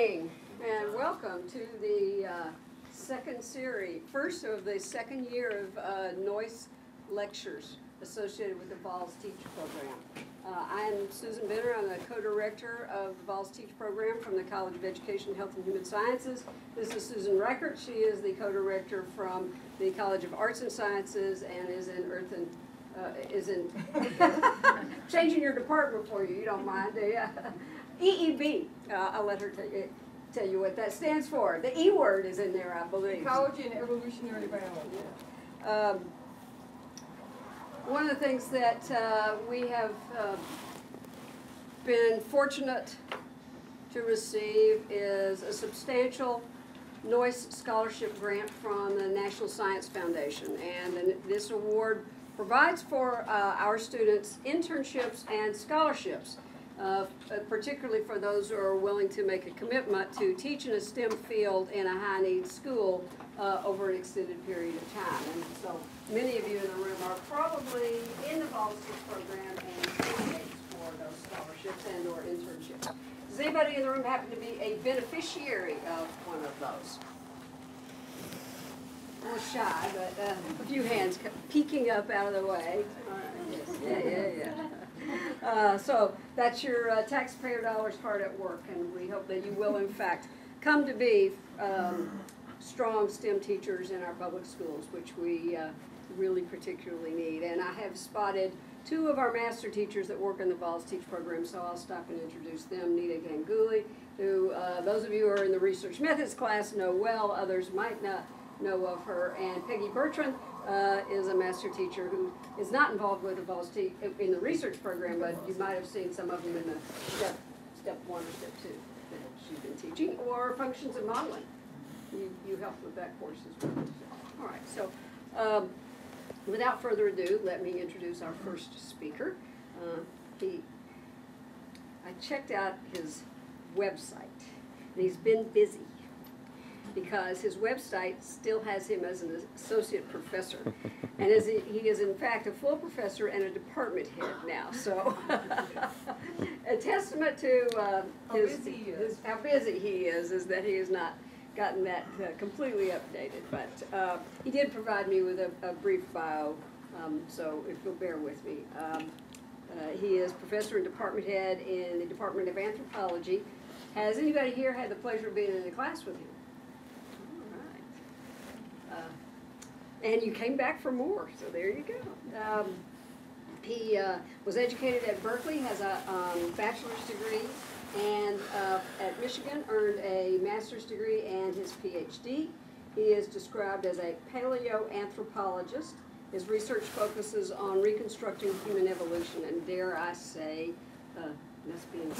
morning, and welcome to the first of the second year of Noyce lectures associated with the Vols Teach program. I'm Susan Benner. I'm the co-director of the Vols Teach program from the College of Education, Health and Human Sciences. This is Susan Reichert. She is the co-director from the College of Arts and Sciences and is in changing your department for you. You don't mind, do you? EEB. I'll let her tell you what that stands for. The E word is in there, I believe. Ecology and Evolutionary Biology. Yeah. One of the things that we have been fortunate to receive is a substantial Noyce Scholarship Grant from the National Science Foundation. And this award provides for our students internships and scholarships, particularly for those who are willing to make a commitment to teach in a STEM field in a high-need school over an extended period of time. And so many of you in the room are probably in the Vols Teach program and candidates for those scholarships and or internships. Does anybody in the room happen to be a beneficiary of one of those? A little shy, but a few hands peeking up out of the way. All right, yes. Yeah. So that's your taxpayer dollars hard at work, and we hope that you will, in fact, come to be strong STEM teachers in our public schools, which we really particularly need. And I have spotted two of our master teachers that work in the Vols Teach program, so I'll stop and introduce them. Nita Ganguly, who those of you who are in the research methods class know well, others might not know of her, and Peggy Bertrand is a master teacher who is not involved with the Vols Teach in the research program, but you might have seen some of them in the step 1 or step 2 that she's been teaching, or functions and modeling. You helped with that course as well. All right, so without further ado, let me introduce our first speaker. I checked out his website, and he's been busy because his website still has him as an associate professor. And he is in fact a full professor and a department head now. So a testament to how busy he is that he has not gotten that completely updated. But he did provide me with a brief bio, so if you'll bear with me. He is professor and department head in the Department of Anthropology. Has anybody here had the pleasure of being in a class with him? And you came back for more, so there you go. He was educated at Berkeley, has a bachelor's degree, and at Michigan earned a master's degree and his PhD. He is described as a paleoanthropologist. His research focuses on reconstructing human evolution, and dare I say, lesbian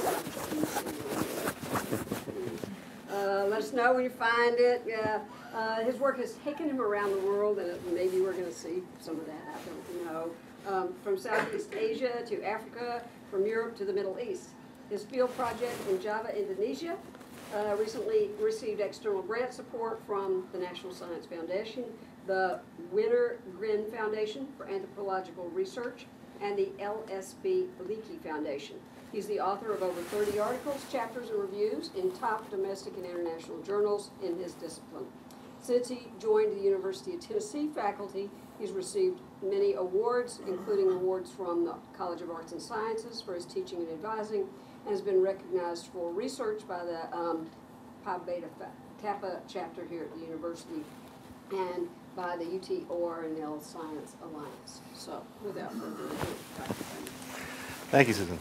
let us know when you find it. His work has taken him around the world, and maybe we're going to see some of that, I don't know. From Southeast Asia to Africa, from Europe to the Middle East. His field project in Java, Indonesia, recently received external grant support from the National Science Foundation, the Winter Grin Foundation for Anthropological Research, and the LSB Leakey Foundation. He's the author of over 30 articles, chapters, and reviews in top domestic and international journals in his discipline. Since he joined the University of Tennessee faculty, he's received many awards, including awards from the College of Arts and Sciences for his teaching and advising, and has been recognized for research by the Pi Beta Kappa chapter here at the university and by the UT ORNL Science Alliance. So, without further ado, Dr. Kramer. Thank you, Susan.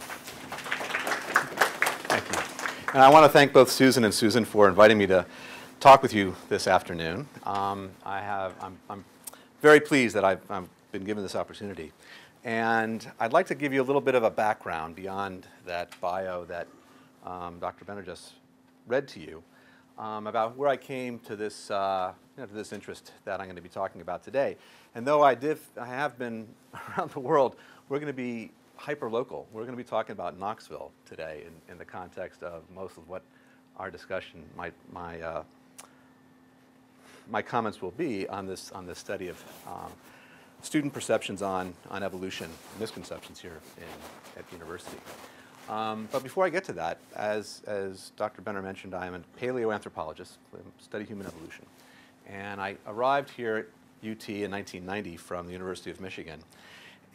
Thank you. And I want to thank both Susan and Susan for inviting me to talk with you this afternoon. I'm very pleased that I've been given this opportunity. And I'd like to give you a little bit of a background beyond that bio that Dr. Benner just read to you about where I came to this, to this interest that I'm going to be talking about today. And though I have been around the world, we're going to be hyper-local. We're going to be talking about Knoxville today in the context of most of what our discussion, my comments will be on this study of student perceptions on evolution, misconceptions here at the university. But before I get to that, as Dr. Benner mentioned, I am a paleoanthropologist. I study human evolution. And I arrived here at UT in 1990 from the University of Michigan.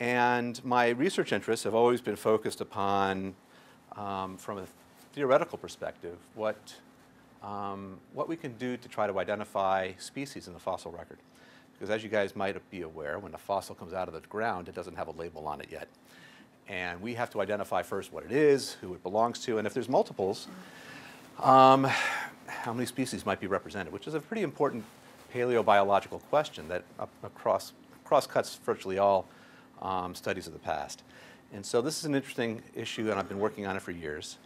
And my research interests have always been focused upon, from a theoretical perspective, what we can do to try to identify species in the fossil record. Because as you guys might be aware, when a fossil comes out of the ground, it doesn't have a label on it yet. And we have to identify first what it is, who it belongs to, and if there's multiples, how many species might be represented, which is a pretty important paleobiological question that cross-cuts virtually all studies of the past. And so this is an interesting issue, and I've been working on it for years.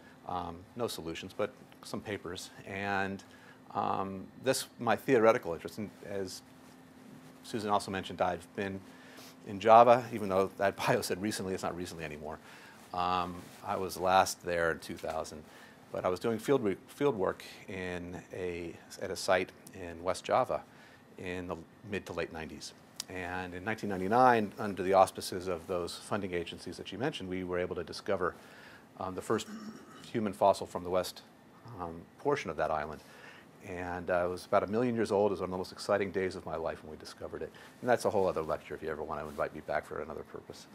No solutions, but some papers. And my theoretical interest, and as Susan also mentioned, I've been in Java, even though that bio said recently, it's not recently anymore. I was last there in 2000, but I was doing field work at a site in West Java in the mid to late 90s. And in 1999, under the auspices of those funding agencies that you mentioned, we were able to discover the first human fossil from the west portion of that island. And it was about 1 million years old. It was one of the most exciting days of my life when we discovered it. And that's a whole other lecture if you ever want to invite me back for another purpose.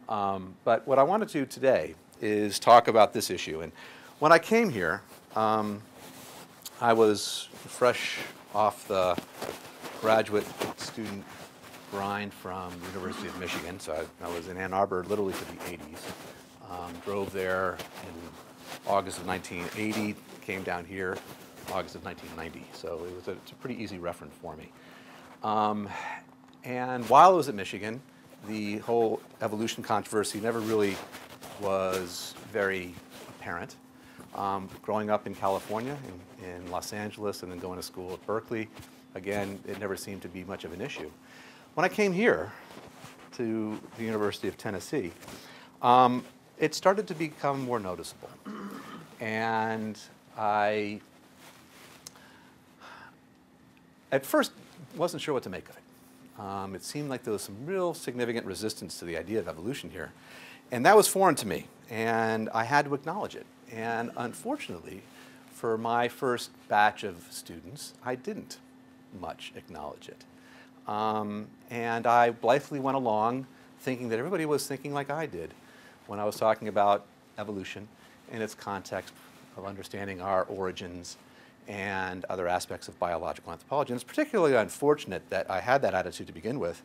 But what I want to do today is talk about this issue. And when I came here, I was fresh off the graduate student grind from the University of Michigan. So I was in Ann Arbor literally for the 80s. Drove there in August of 1980, came down here August of 1990. So it's a pretty easy reference for me. And while I was at Michigan, the whole evolution controversy never really was very apparent. Growing up in California, in Los Angeles, and then going to school at Berkeley, again, it never seemed to be much of an issue. When I came here to the University of Tennessee, it started to become more noticeable. And I, at first, wasn't sure what to make of it. It seemed like there was some real significant resistance to the idea of evolution here. And that was foreign to me, and I had to acknowledge it. And unfortunately, for my first batch of students, I didn't much acknowledge it. And I blithely went along thinking that everybody was thinking like I did when I was talking about evolution in its context of understanding our origins and other aspects of biological anthropology. And it's particularly unfortunate that I had that attitude to begin with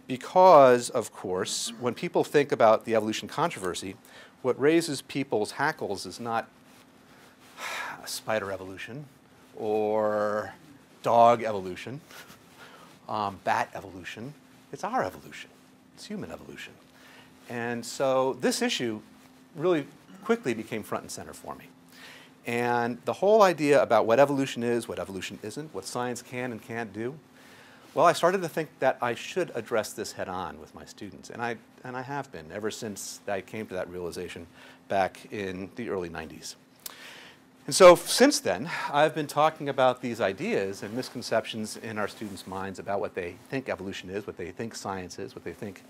because, of course, when people think about the evolution controversy, what raises people's hackles is not spider evolution or dog evolution, bat evolution. It's our evolution. It's human evolution. And so this issue really quickly became front and center for me. And the whole idea about what evolution is, what evolution isn't, what science can and can't do, well, I started to think that I should address this head on with my students. And I have been ever since I came to that realization back in the early 90s. And so since then, I've been talking about these ideas and misconceptions in our students' minds about what they think evolution is, what they think science is, what they think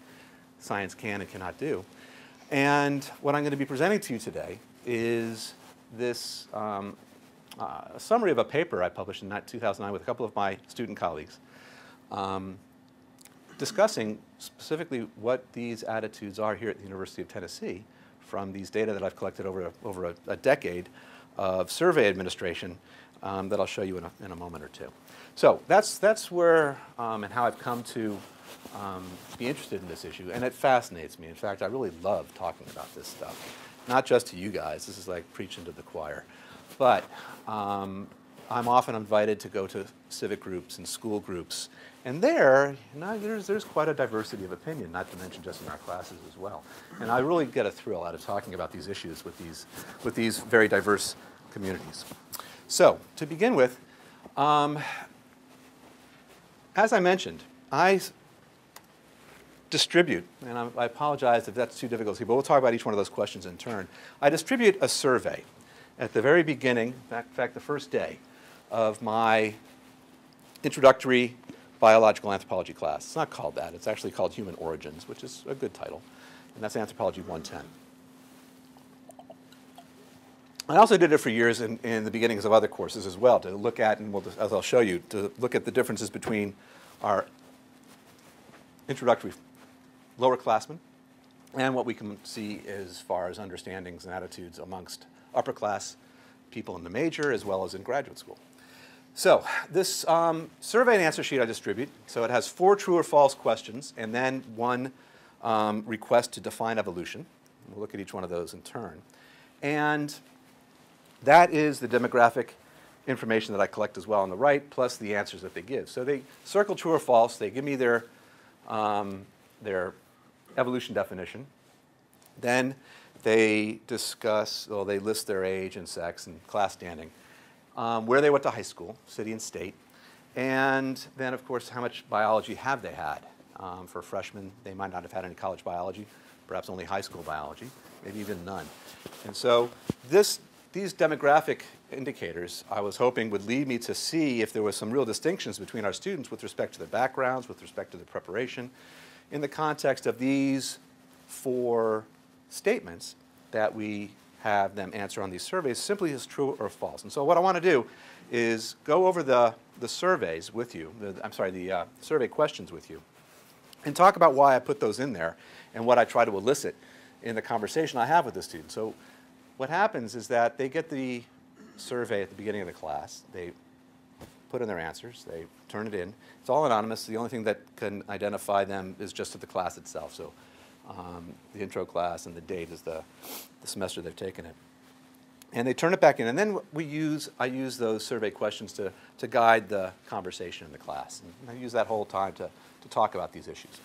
science can and cannot do. And what I'm going to be presenting to you today is this summary of a paper I published in 2009 with a couple of my student colleagues, discussing specifically what these attitudes are here at the University of Tennessee from these data that I've collected over a decade of survey administration that I'll show you in a moment or two. So that's where and how I've come to be interested in this issue, and it fascinates me. In fact, I really love talking about this stuff. Not just to you guys, this is like preaching to the choir, but I'm often invited to go to civic groups and school groups, and there's quite a diversity of opinion, not to mention just in our classes as well. And I really get a thrill out of talking about these issues with these very diverse communities. So, to begin with, as I mentioned, I distribute, and I apologize if that's too difficult to see, but we'll talk about each one of those questions in turn. I distribute a survey at the very beginning, in fact, the first day of my introductory biological anthropology class. It's not called that. It's actually called Human Origins, which is a good title, and that's Anthropology 110. I also did it for years in the beginnings of other courses as well, to look at, and as I'll show you, to look at the differences between our introductory lowerclassmen and what we can see as far as understandings and attitudes amongst upper class people in the major as well as in graduate school. So this survey and answer sheet I distribute, so it has 4 true or false questions and then 1 request to define evolution. We'll look at each one of those in turn. And that is the demographic information that I collect as well on the right, plus the answers that they give. So they circle true or false. They give me their evolution definition. Then they discuss, well, they list their age and sex and class standing, where they went to high school, city and state, and then, of course, how much biology have they had. For freshmen, they might not have had any college biology, perhaps only high school biology, maybe even none. And so these demographic indicators, I was hoping would lead me to see if there was some real distinctions between our students with respect to their backgrounds, with respect to their preparation, in the context of these 4 statements that we have them answer on these surveys simply as true or false. And so what I want to do is go over the surveys with you, the survey questions with you, and talk about why I put those in there and what I try to elicit in the conversation I have with the students. So what happens is that they get the survey at the beginning of the class. They put in their answers. They turn it in. It's all anonymous. The only thing that can identify them is just the class itself. So the intro class and the date is the semester they've taken it. And they turn it back in. And then I use those survey questions to guide the conversation in the class. And I use that whole time to talk about these issues.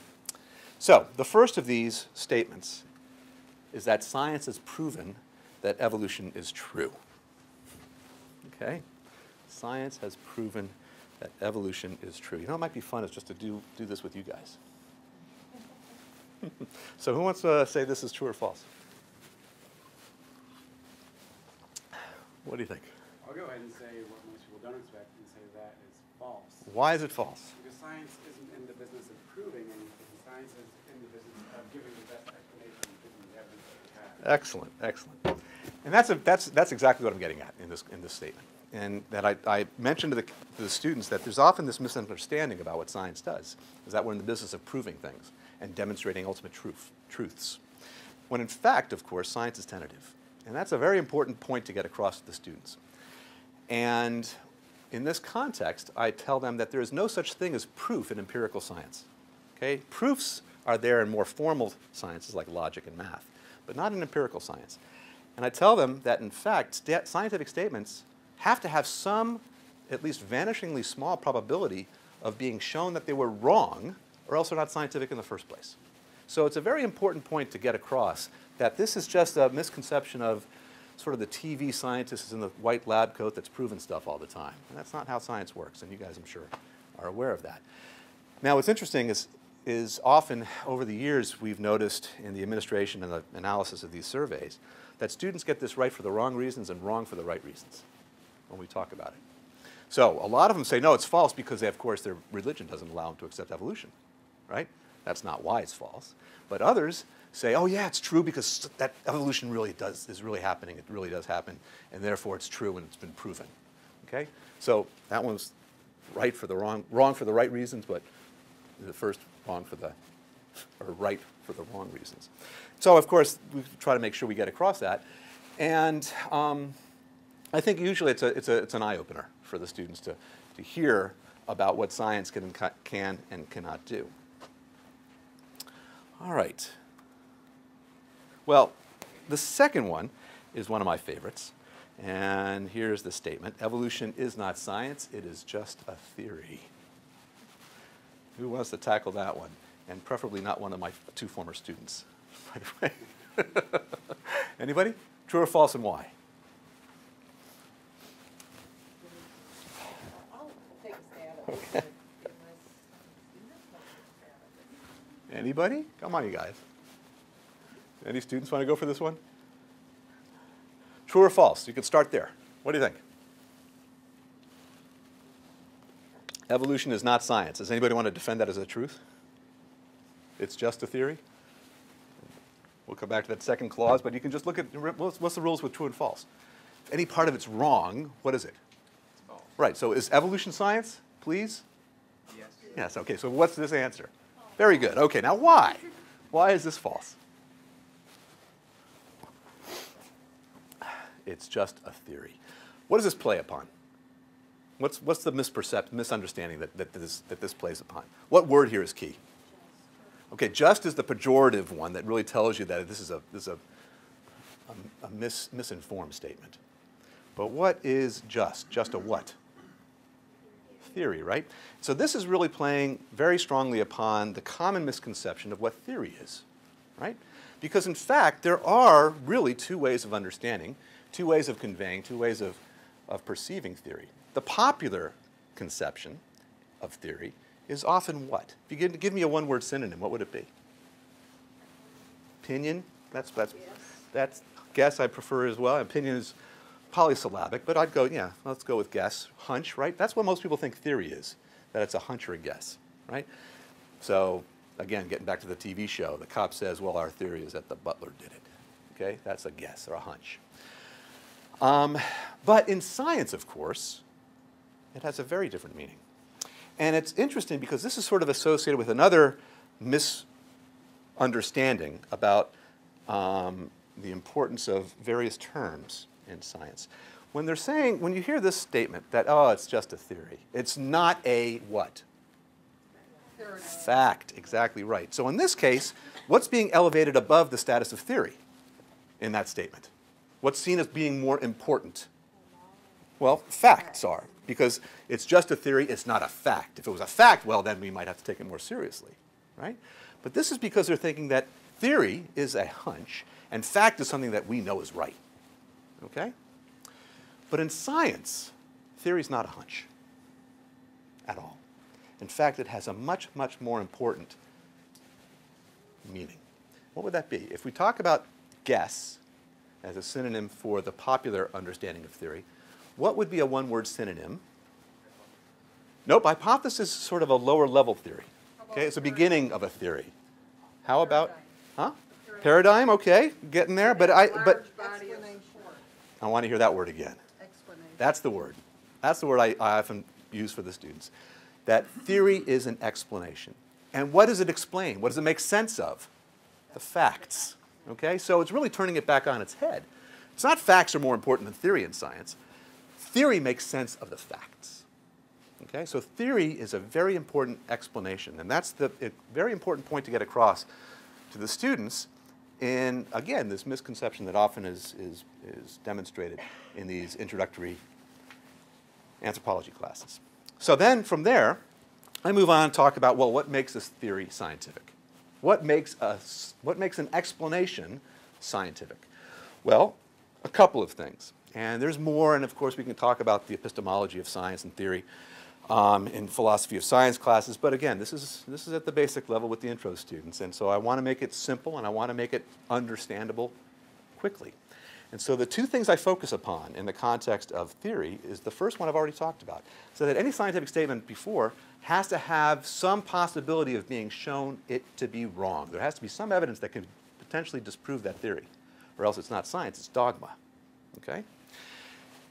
So the first of these statements is that science has proven that evolution is true. Okay? Science has proven that evolution is true. You know, it might be fun is just to do this with you guys. So who wants to say this is true or false? What do you think? I'll go ahead and say what most people don't expect and say that is false. Why is it false? Because science isn't in the business of proving anything. Science is in the business of giving the best explanation given the evidence that we have. Excellent, excellent. And that's exactly what I'm getting at in this statement. And that I mentioned to the students that there's often this misunderstanding about what science does, is that we're in the business of proving things and demonstrating ultimate truths. When in fact, of course, science is tentative. And that's a very important point to get across to the students. And in this context, I tell them that there is no such thing as proof in empirical science. Okay? Proofs are there in more formal sciences like logic and math, but not in empirical science. And I tell them that, in fact, scientific statements have to have some, at least vanishingly small probability of being shown that they were wrong, or else they're not scientific in the first place. So it's a very important point to get across that this is just a misconception of sort of the TV scientist in the white lab coat that's proven stuff all the time. And that's not how science works, and you guys, I'm sure, are aware of that. Now, what's interesting is often over the years we've noticed in the administration and the analysis of these surveys that students get this right for the wrong reasons and wrong for the right reasons when we talk about it. So a lot of them say, no, it's false because, of course, their religion doesn't allow them to accept evolution, right? That's not why it's false. But others say, oh, yeah, it's true because that evolution is really happening. It really does happen, and therefore it's true and it's been proven. Okay? So that one's right for the wrong for the right reasons, but the first right for the wrong reasons. So of course we try to make sure we get across that, and I think usually it's an eye opener for the students to hear about what science can and cannot do. All right. Well, the second one is one of my favorites, and here's the statement: evolution is not science; it is just a theory. Who wants to tackle that one? And preferably not one of my 2 former students, by the way. Anybody? True or false, and why? I'll take a stab at it. Anybody? Come on, you guys. Any students want to go for this one? True or false? You can start there. What do you think? Evolution is not science. Does anybody want to defend that as a truth? It's just a theory? We'll come back to that second clause, but you can just look at what's the rules with true and false. any part of it's wrong, what is it? It's false. Right, so is evolution science, please? Yes. Yes, okay, so what's this answer? Very good. Okay, now why? Why is this false? It's just a theory. What does this play upon? What's the misunderstanding that this plays upon? What word here is key? Okay, just is the pejorative one that really tells you that this is a misinformed statement. But what is just? Just a what? Theory, right? So this is really playing very strongly upon the common misconception of what theory is, right? Because in fact, there are really two ways of understanding, two ways of conveying, two ways of perceiving theory. The popular conception of theory is often what? If you give me a one-word synonym, what would it be? Opinion? That's guess I prefer as well. Opinion is polysyllabic, but I'd go, yeah, let's go with guess. Hunch, right? That's what most people think theory is, that it's a hunch or a guess, right? So again, getting back to the TV show, the cop says, well, our theory is that the butler did it. Okay, that's a guess or a hunch. But in science, of course, it has a very different meaning. And it's interesting because this is sort of associated with another misunderstanding about the importance of various terms in science. When they're saying, when you hear this statement that, oh, it's just a theory, it's not a what? Fact, exactly right. So in this case, what's being elevated above the status of theory in that statement? What's seen as being more important? Well, facts are, because it's just a theory, it's not a fact. If it was a fact, well, then we might have to take it more seriously, right? But this is because they're thinking that theory is a hunch, and fact is something that we know is right, okay? But in science, theory is not a hunch at all. In fact, it has a much, much more important meaning. What would that be? If we talk about guess as a synonym for the popular understanding of theory, what would be a one-word synonym? Nope, hypothesis is sort of a lower level theory. Okay, it's a beginning of a theory. How about, huh? Paradigm, okay, getting there, but I want to hear that word again. That's the word. That's the word I often use for the students. That theory is an explanation. And what does it explain? What does it make sense of? The facts. Okay, so it's really turning it back on its head. It's not facts are more important than theory in science. Theory makes sense of the facts. Okay, so theory is a very important explanation, and that's the very important point to get across to the students in, again, this misconception that often is demonstrated in these introductory anthropology classes. So then from there, I move on and talk about, well, what makes this theory scientific? What makes an explanation scientific? Well, a couple of things. And there's more, and of course we can talk about the epistemology of science and theory in philosophy of science classes, but again, this is at the basic level with the intro students, and so I want to make it simple and I want to make it understandable quickly. And so the two things I focus upon in the context of theory is the first one I've already talked about, so that any scientific statement before has to have some possibility of being shown it to be wrong. There has to be some evidence that can potentially disprove that theory, or else it's not science, it's dogma. Okay?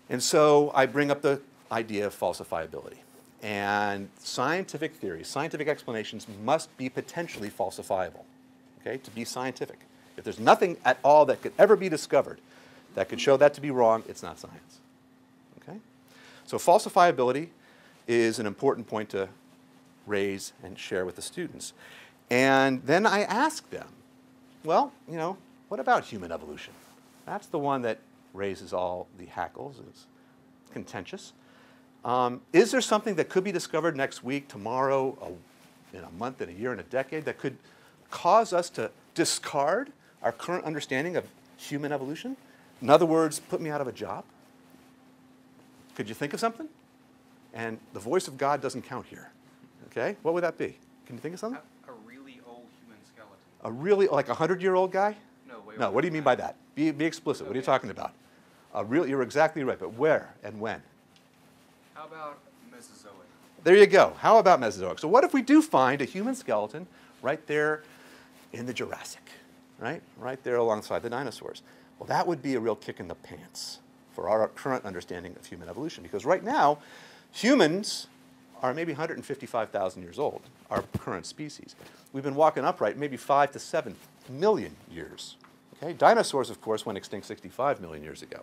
And so I bring up the idea of falsifiability. And scientific theories, scientific explanations must be potentially falsifiable, okay, to be scientific. If there's nothing at all that could ever be discovered that could show that to be wrong, it's not science. Okay? So falsifiability is an important point to raise and share with the students. And then I ask them, well, you know, what about human evolution? That's the one that raises all the hackles, it's contentious. Is there something that could be discovered next week, tomorrow, in a month, in a year, in a decade that could cause us to discard our current understanding of human evolution? In other words, put me out of a job? Could you think of something? And the voice of God doesn't count here. Okay? What would that be? Can you think of something? A really old human skeleton. A really, like a 100-year-old guy? No, way No, what do you mean by that? Be explicit. What are you talking about? You're exactly right, but where and when? How about Mesozoic? There you go. How about Mesozoic? So what if we do find a human skeleton right there in the Jurassic, right? Right there alongside the dinosaurs. Well, that would be a real kick in the pants for our current understanding of human evolution. Because right now, humans are maybe 155,000 years old, our current species. We've been walking upright maybe 5 to 7 million years. Okay? Dinosaurs, of course, went extinct 65 million years ago.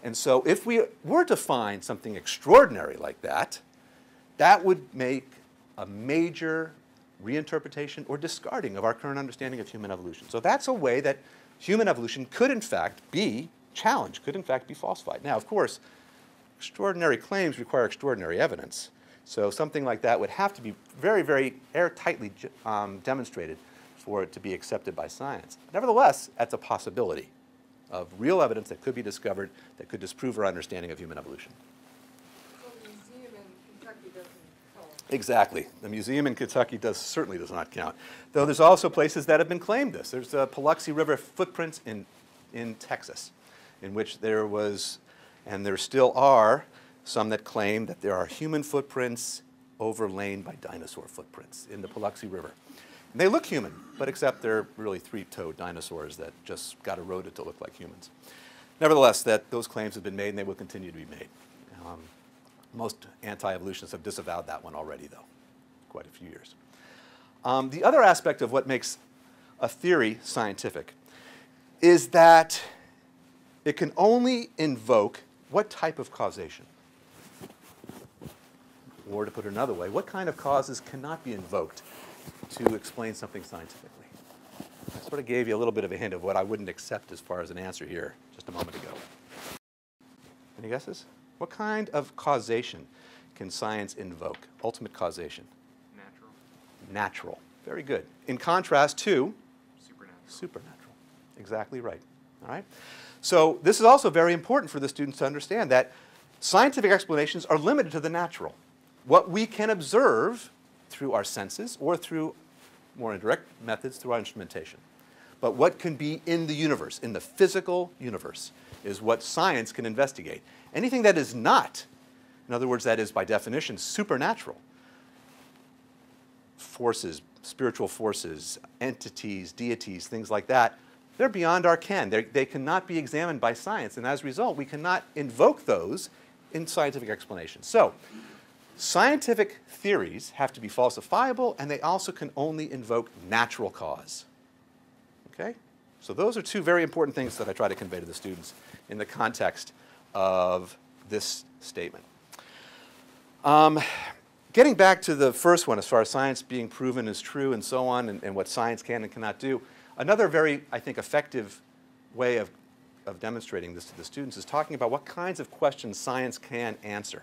And so if we were to find something extraordinary like that, that would make a major reinterpretation or discarding of our current understanding of human evolution. So that's a way that human evolution could, in fact, be challenged, could, in fact, be falsified. Now, of course, extraordinary claims require extraordinary evidence. So something like that would have to be very, very airtightly demonstrated for it to be accepted by science. Nevertheless, that's a possibility of real evidence that could be discovered that could disprove our understanding of human evolution. So the museum in Kentucky doesn't count. Exactly. The museum in Kentucky certainly does not count. Though there's also places that have been claimed this. There's the Paluxy River footprints in Texas, in which there was, and there still are, some that claim that there are human footprints overlain by dinosaur footprints in the Paluxy River. And they look human, but except they're really three-toed dinosaurs that just got eroded to look like humans. Nevertheless, those claims have been made and they will continue to be made. Most anti-evolutionists have disavowed that one already, though, quite a few years. The other aspect of what makes a theory scientific is that it can only invoke what type of causation? Or to put it another way, what kind of causes cannot be invoked to explain something scientifically? I sort of gave you a little bit of a hint of what I wouldn't accept as far as an answer here just a moment ago. Any guesses? What kind of causation can science invoke? Ultimate causation? Natural. Natural. Very good. In contrast to? Supernatural. Supernatural. Exactly right. All right? So this is also very important for the students to understand that scientific explanations are limited to the natural. What we can observe through our senses or through more indirect methods through our instrumentation. But what can be in the universe, in the physical universe, is what science can investigate. Anything that is not, in other words, that is by definition supernatural, forces, spiritual forces, entities, deities, things like that, they're beyond our ken. They cannot be examined by science, and as a result, we cannot invoke those in scientific explanations. So, scientific theories have to be falsifiable, and they also can only invoke natural cause. Okay? So those are two very important things that I try to convey to the students in the context of this statement. Getting back to the first one, as far as science being proven is true and so on, and what science can and cannot do, another very, I think, effective way of demonstrating this to the students is talking about what kinds of questions science can answer.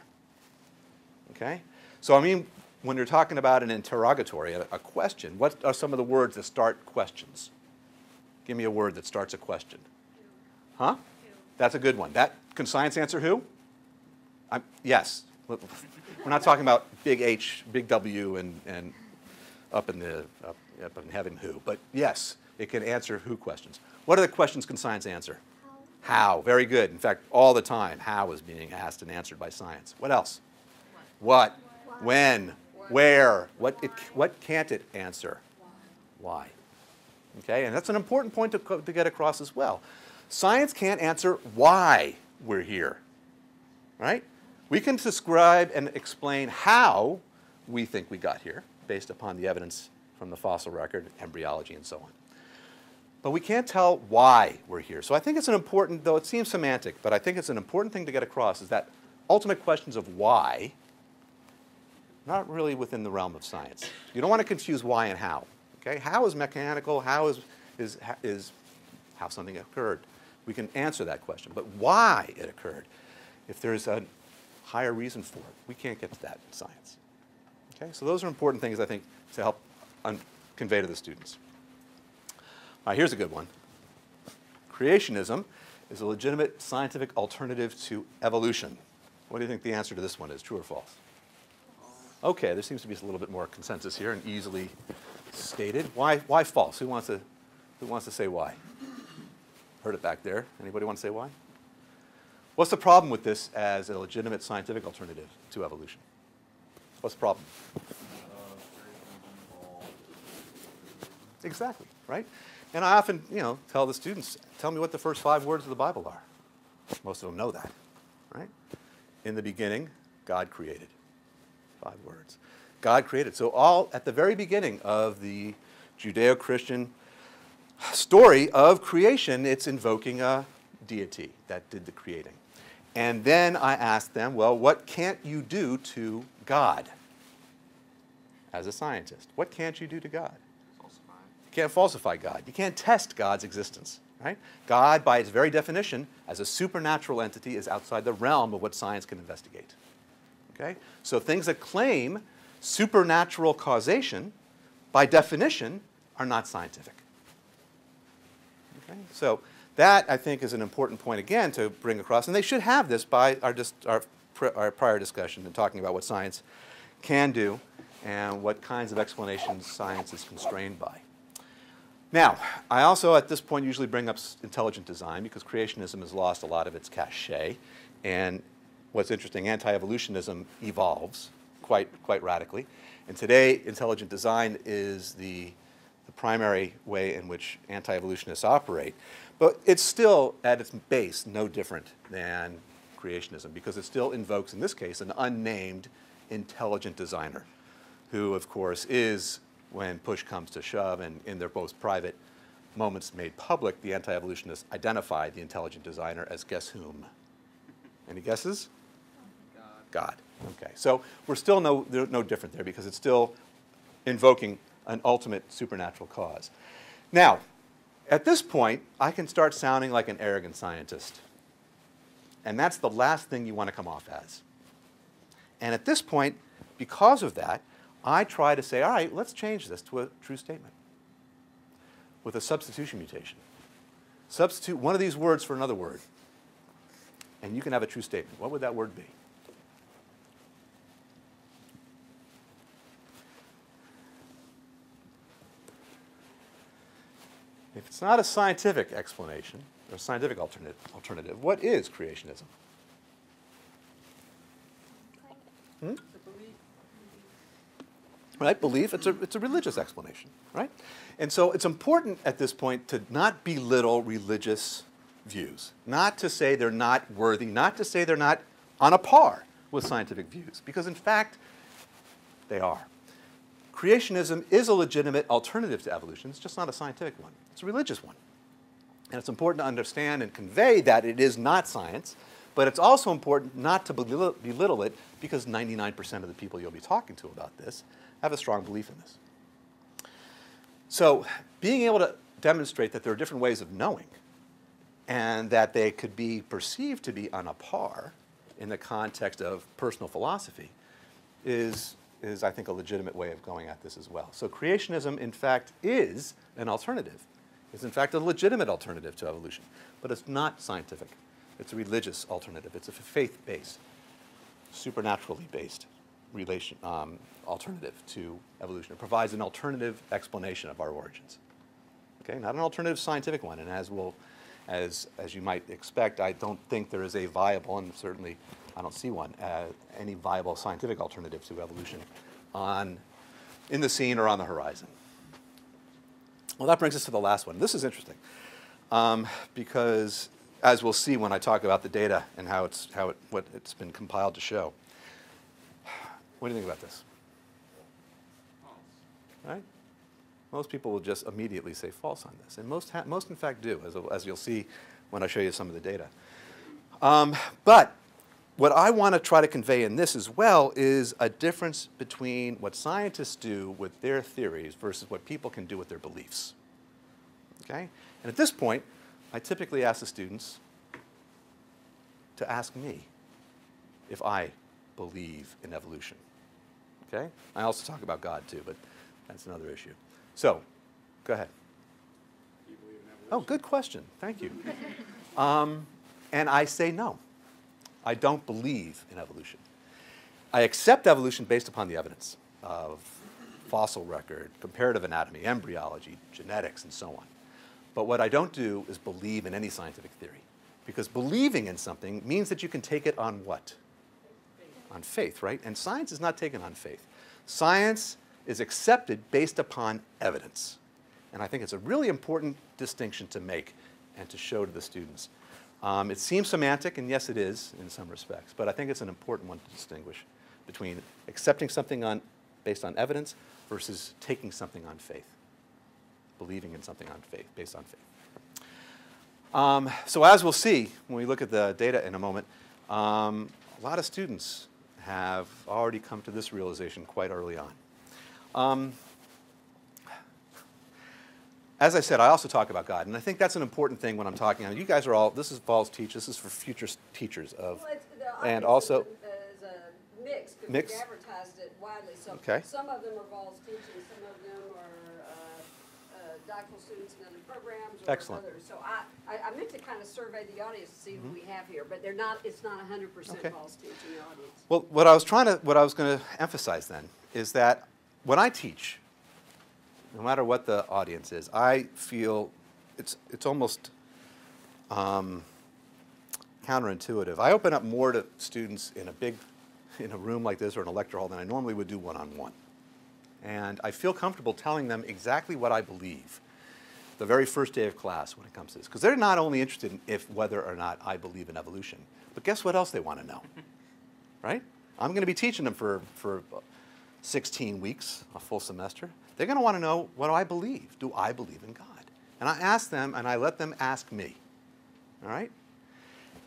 Okay? So, I mean, when you're talking about an interrogatory, a question, what are some of the words that start questions? Give me a word that starts a question. Huh? That's a good one. Can science answer who? Yes. We're not talking about big H, big W, and up in heaven who. But yes, it can answer who questions. What other questions can science answer? How. Very good. In fact, all the time, how is being asked and answered by science. What else? What? When? Where? What can't it answer? Why? Okay, and that's an important point to get across as well. Science can't answer why we're here, right? We can describe and explain how we think we got here based upon the evidence from the fossil record, embryology, and so on. But we can't tell why we're here. So I think it's an important, though it seems semantic, but I think it's an important thing to get across is that ultimate questions of why, not really within the realm of science. You don't want to confuse why and how. Okay? How is mechanical, how is how something occurred. We can answer that question. But why it occurred, if there's a higher reason for it, we can't get to that in science. Okay? So those are important things, I think, to help convey to the students. All right, here's a good one. Creationism is a legitimate scientific alternative to evolution. What do you think the answer to this one is, true or false? Okay, there seems to be a little bit more consensus here and easily stated. Why false? Who wants to say why? Heard it back there. Anybody want to say why? What's the problem with this as a legitimate scientific alternative to evolution? What's the problem? Exactly, right? And I often, tell the students, tell me what the first 5 words of the Bible are. Most of them know that. right? In the beginning, God created. 5 words. God created. So all at the very beginning of the Judeo-Christian story of creation, it's invoking a deity that did the creating. And then I asked them, well, what can't you do to God as a scientist? What can't you do to God? Falsify. You can't falsify God. You can't test God's existence, right? God, by its very definition, as a supernatural entity, is outside the realm of what science can investigate. Okay? So things that claim supernatural causation, by definition, are not scientific. Okay? So that, I think, is an important point, again, to bring across. And they should have this by our prior discussion and talking about what science can do and what kinds of explanations science is constrained by. Now, I also, at this point, usually bring up intelligent design because creationism has lost a lot of its cachet. And what's interesting, anti-evolutionism evolves quite radically. And today, intelligent design is the primary way in which anti-evolutionists operate. But it's still, at its base, no different than creationism because it still invokes, in this case, an unnamed intelligent designer who, of course, is, when push comes to shove and in their most private moments made public, the anti-evolutionists identify the intelligent designer as guess whom? Any guesses? God. Okay. So we're still no different there because it's still invoking an ultimate supernatural cause. Now, at this point, I can start sounding like an arrogant scientist. And that's the last thing you want to come off as. And at this point, because of that, I try to say, all right, let's change this to a true statement with a substitution mutation. Substitute one of these words for another word, and you can have a true statement. What would that word be? If it's not a scientific explanation or scientific alternative, what is creationism? Hmm? Right? Belief, it's a religious explanation, right? And so it's important at this point to not belittle religious views, not to say they're not worthy, not to say they're not on a par with scientific views, because in fact, they are. Creationism is a legitimate alternative to evolution. It's just not a scientific one. It's a religious one. And it's important to understand and convey that it is not science, but it's also important not to belittle it because 99% of the people you'll be talking to about this have a strong belief in this. So being able to demonstrate that there are different ways of knowing and that they could be perceived to be on a par in the context of personal philosophy is I think, a legitimate way of going at this as well. So creationism, in fact, is an alternative. It's, in fact, a legitimate alternative to evolution. But it's not scientific. It's a religious alternative. It's a faith-based, supernaturally based alternative to evolution. It provides an alternative explanation of our origins. Okay, not an alternative scientific one. And as you might expect, I don't think there is a viable, and certainly I don't see one, any viable scientific alternative to evolution in the scene or on the horizon. Well, that brings us to the last one. This is interesting because, as we'll see when I talk about the data and what it's been compiled to show. What do you think about this? False. Right? Most people will just immediately say false on this, and most in fact do, as you'll see when I show you some of the data. But what I want to try to convey in this as well is a difference between what scientists do with their theories versus what people can do with their beliefs. Okay? And at this point, I typically ask the students to ask me if I believe in evolution. Okay? I also talk about God too, but that's another issue. So, go ahead. Do you believe in evolution? Oh, good question. Thank you. And I say no. I don't believe in evolution. I accept evolution based upon the evidence of fossil record, comparative anatomy, embryology, genetics, and so on. But what I don't do is believe in any scientific theory. Because believing in something means that you can take it on what? On faith, right? And science is not taken on faith. Science is accepted based upon evidence. And I think it's a really important distinction to make and to show to the students. It seems semantic, and yes, it is in some respects, but I think it's an important one to distinguish between accepting something based on evidence versus taking something on faith, believing in something on faith, based on faith. So as we'll see when we look at the data in a moment, a lot of students have already come to this realization quite early on. As I said, I also talk about God, and I think that's an important thing when I'm talking. You guys are all, this is Vols Teach, this is for future teachers of, Well, and also, is a mix, because Mix? we advertised it widely. So Okay. some of them are Vols teaching, some of them are doctoral students in other programs, or Excellent. others. So I meant to kind of survey the audience to see who we have here, but they're not. It's not 100% Okay. Vols teaching audience. well, what I was going to emphasize then is that when I teach, no matter what the audience is, I feel it's almost counterintuitive. I open up more to students in a room like this or in a lecture hall than I normally would do one-on-one. And I feel comfortable telling them exactly what I believe the very first day of class when it comes to this. Because they're not only interested in whether or not I believe in evolution, but guess what else they want to know, right? I'm going to be teaching them for 16 weeks, a full semester. They're going to want to know, what do I believe? Do I believe in God? And I ask them, and I let them ask me, all right?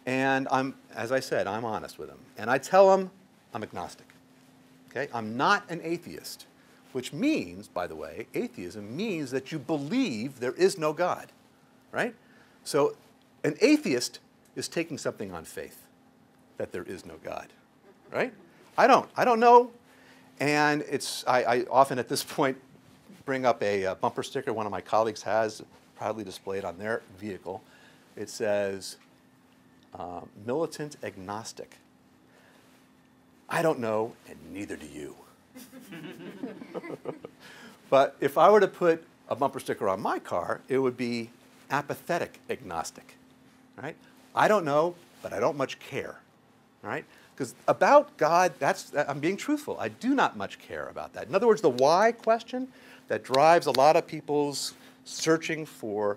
And as I said, I'm honest with them. And I tell them I'm agnostic, okay? I'm not an atheist, which means, by the way, atheism means that you believe there is no God, right? So an atheist is taking something on faith, that there is no God, right? I don't know. And I often at this point bring up a bumper sticker one of my colleagues has proudly displayed on their vehicle. It says, militant agnostic. I don't know, and neither do you. But if I were to put a bumper sticker on my car, it would be apathetic agnostic, right? I don't know, but I don't much care, right? Because about God, I'm being truthful. I do not much care about that. In other words, the why question that drives a lot of people's searching for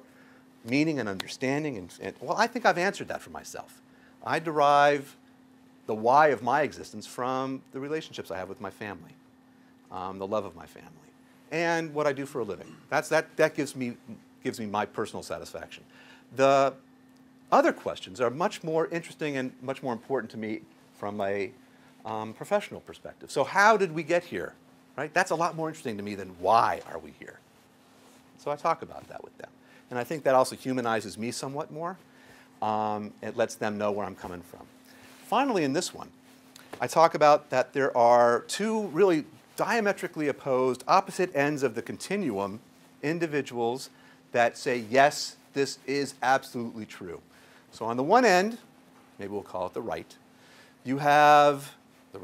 meaning and understanding, well, I think I've answered that for myself. I derive the why of my existence from the relationships I have with my family, the love of my family, and what I do for a living. That gives me my personal satisfaction. The other questions are much more interesting and much more important to me from a professional perspective. So how did we get here, right? That's a lot more interesting to me than why are we here. So I talk about that with them. And I think that also humanizes me somewhat more. It lets them know where I'm coming from. Finally, in this one, I talk about that there are two really diametrically opposed, opposite ends of the continuum, individuals that say, yes, this is absolutely true. So on the one end, maybe we'll call it the right, you have the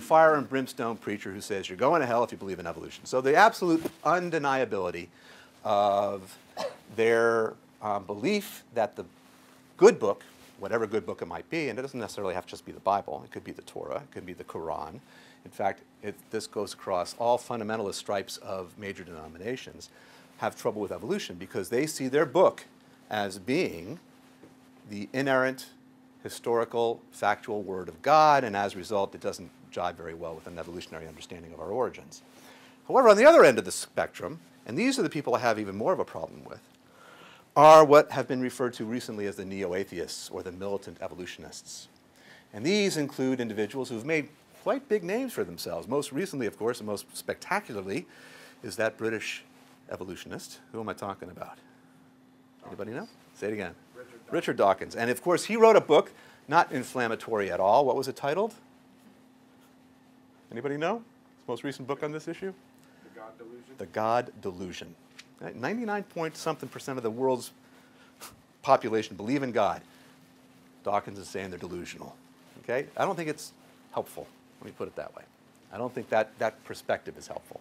fire and brimstone preacher who says you're going to hell if you believe in evolution. So the absolute undeniability of their belief that the good book, whatever good book it might be, and it doesn't necessarily have to just be the Bible, it could be the Torah, it could be the Quran. In fact, this goes across all fundamentalist stripes of major denominations, have trouble with evolution because they see their book as being the inerrant, historical, factual word of God, and as a result, it doesn't jive very well with an evolutionary understanding of our origins. However, on the other end of the spectrum, and these are the people I have even more of a problem with, are what have been referred to recently as the neo-atheists or the militant evolutionists. And these include individuals who've made quite big names for themselves. Most recently, of course, and most spectacularly, is that British evolutionist. Who am I talking about? Anybody know? Say it again. Richard Dawkins. And of course, he wrote a book, not inflammatory at all. What was it titled? Anybody know? His most recent book on this issue? The God Delusion. The God Delusion. 99-point-something% of the world's population believe in God. Dawkins is saying they're delusional. Okay? I don't think it's helpful. Let me put it that way. I don't think that perspective is helpful.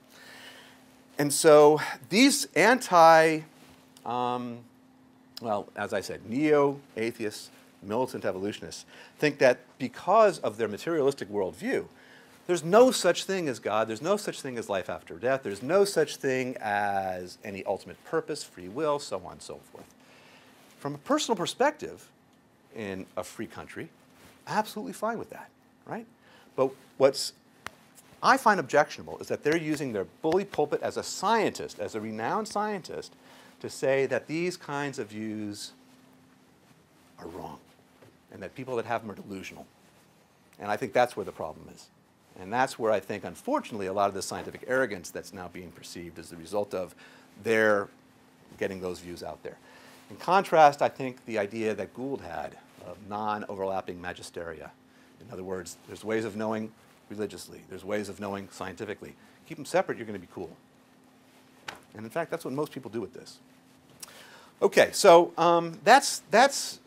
And so these well, as I said, neo-atheists, militant evolutionists, think that because of their materialistic worldview, there's no such thing as God, there's no such thing as life after death, there's no such thing as any ultimate purpose, free will, so on and so forth. from a personal perspective, in a free country, absolutely fine with that, right? But what's I find objectionable is that they're using their bully pulpit as a scientist, as a renowned scientist, to say that these kinds of views are wrong and that people that have them are delusional. And I think that's where the problem is. And that's where I think, unfortunately, a lot of the scientific arrogance that's now being perceived is the result of their getting those views out there. In contrast, I think the idea that Gould had of non-overlapping magisteria. In other words, there's ways of knowing religiously. There's ways of knowing scientifically. Keep them separate, you're going to be cool. And in fact, that's what most people do with this. Okay, so that's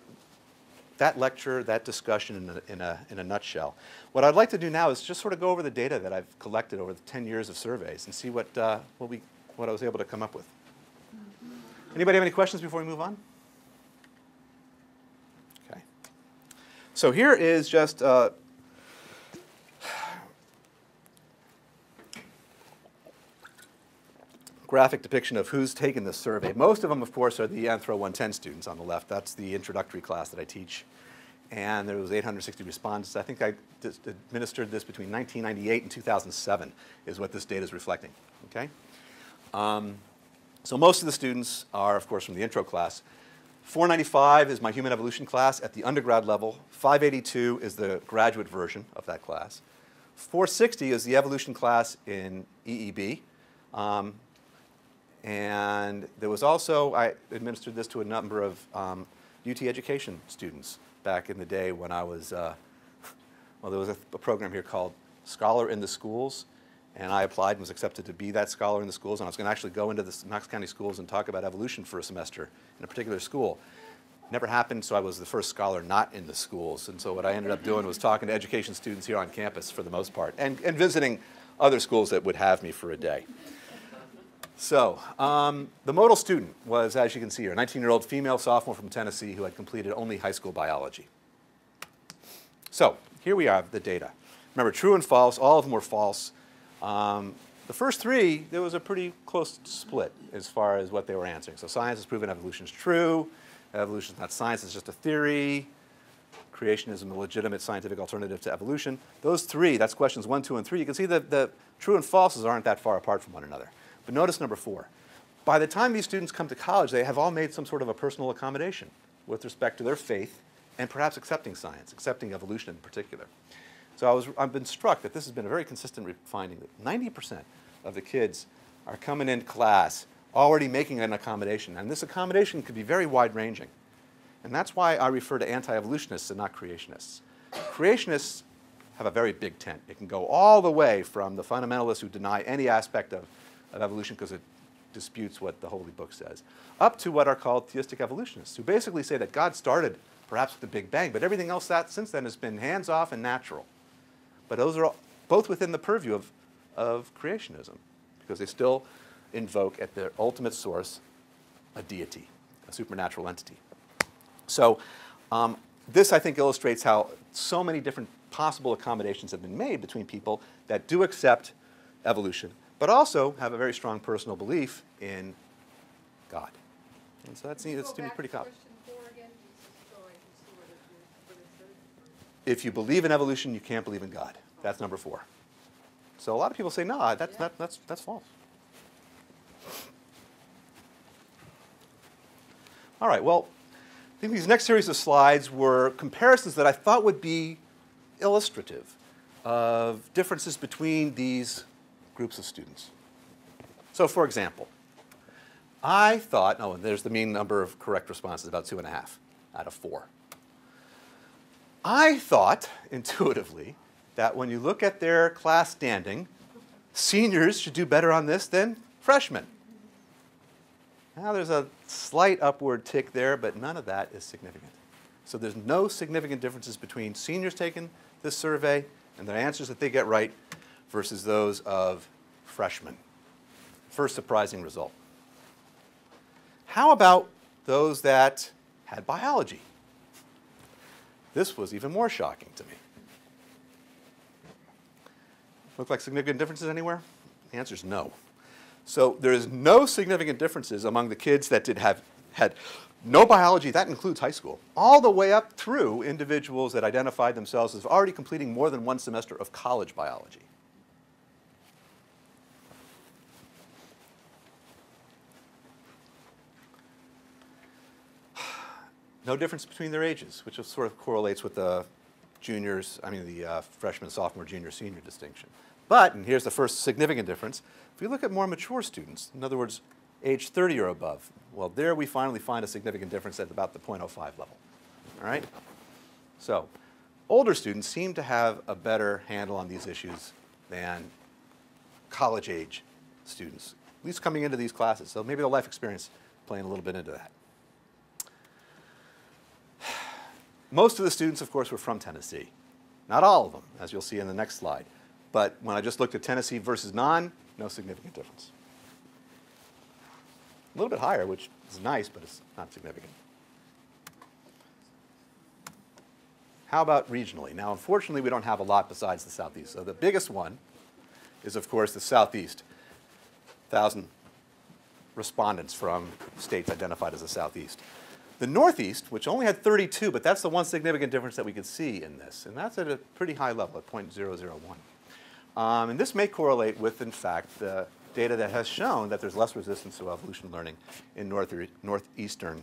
that lecture, that discussion in a nutshell. What I'd like to do now is just sort of go over the data that I've collected over the 10 years of surveys and see what I was able to come up with. Anybody have any questions before we move on? Okay. So here is just graphic depiction of who's taken this survey. Most of them, of course, are the Anthro 110 students on the left. That's the introductory class that I teach. And there was 860 respondents. I think I administered this between 1998 and 2007 is what this data is reflecting. Okay? So most of the students are, of course, from the intro class. 495 is my human evolution class at the undergrad level. 582 is the graduate version of that class. 460 is the evolution class in EEB. And there was also, I administered this to a number of UT education students back in the day when I was, well, there was a program here called Scholar in the Schools, and I applied and was accepted to be that scholar in the schools, and I was going to actually go into the Knox County schools and talk about evolution for a semester in a particular school. Never happened, so I was the first scholar not in the schools, and so what I ended up doing was talking to education students here on campus for the most part, and visiting other schools that would have me for a day. So, the modal student was, as you can see here, a 19-year-old female sophomore from Tennessee who had completed only high school biology. So, here we have the data. Remember, true and false, all of them were false. The first three, there was a pretty close split as far as what they were answering. So science has proven evolution is true. Evolution is not science, it's just a theory. Creationism, a legitimate scientific alternative to evolution. Those three, that's questions 1, 2, and 3. You can see that the true and falses aren't that far apart from one another. But notice number 4. By the time these students come to college, they have all made some sort of a personal accommodation with respect to their faith and perhaps accepting science, accepting evolution in particular. So I've been struck that this has been a very consistent finding that 90% of the kids are coming into class already making an accommodation. And this accommodation could be very wide-ranging. And that's why I refer to anti-evolutionists and not creationists. Creationists have a very big tent. It can go all the way from the fundamentalists who deny any aspect of evolution because it disputes what the Holy Book says, up to what are called theistic evolutionists, who basically say that God started perhaps with the Big Bang, but everything else since then has been hands-off and natural. But those are both within the purview of creationism, because they still invoke at their ultimate source a deity, a supernatural entity. So this, I think, illustrates how so many different possible accommodations have been made between people that do accept evolution, but also have a very strong personal belief in God. And so that's pretty common. If you believe in evolution, you can't believe in God. That's number 4. So a lot of people say, no, that's false. All right, well, I think these next series of slides were comparisons that I thought would be illustrative of differences between these groups of students. So for example, I thought, oh, and there's the mean number of correct responses, about 2.5 out of 4. I thought, intuitively, that when you look at their class standing, seniors should do better on this than freshmen. Now there's a slight upward tick there, but none of that is significant. So there's no significant differences between seniors taking this survey and the answers that they get right versus those of freshmen. First surprising result. How about those that had biology? This was even more shocking to me. Look like significant differences anywhere? The answer is no. So there is no significant differences among the kids that had no biology, that includes high school, all the way up through individuals that identified themselves as already completing more than one semester of college biology. No difference between their ages, which sort of correlates with the freshman, sophomore, junior, senior distinction. But, and here's the first significant difference, if we look at more mature students, in other words, age 30 or above, well, there we finally find a significant difference at about the 0.05 level. All right? So, older students seem to have a better handle on these issues than college-age students, at least coming into these classes. So maybe the life experience playing a little bit into that. Most of the students, of course, were from Tennessee. Not all of them, as you'll see in the next slide. But when I just looked at Tennessee versus non, no significant difference. A little bit higher, which is nice, but it's not significant. How about regionally? Now, unfortunately, we don't have a lot besides the Southeast. So the biggest one is, of course, the Southeast. 1,000 respondents from states identified as the Southeast. The Northeast, which only had 32, but that's the one significant difference that we could see in this. And that's at a pretty high level, at 0.001. And this may correlate with, in fact, the data that has shown that there's less resistance to evolution learning in the northeastern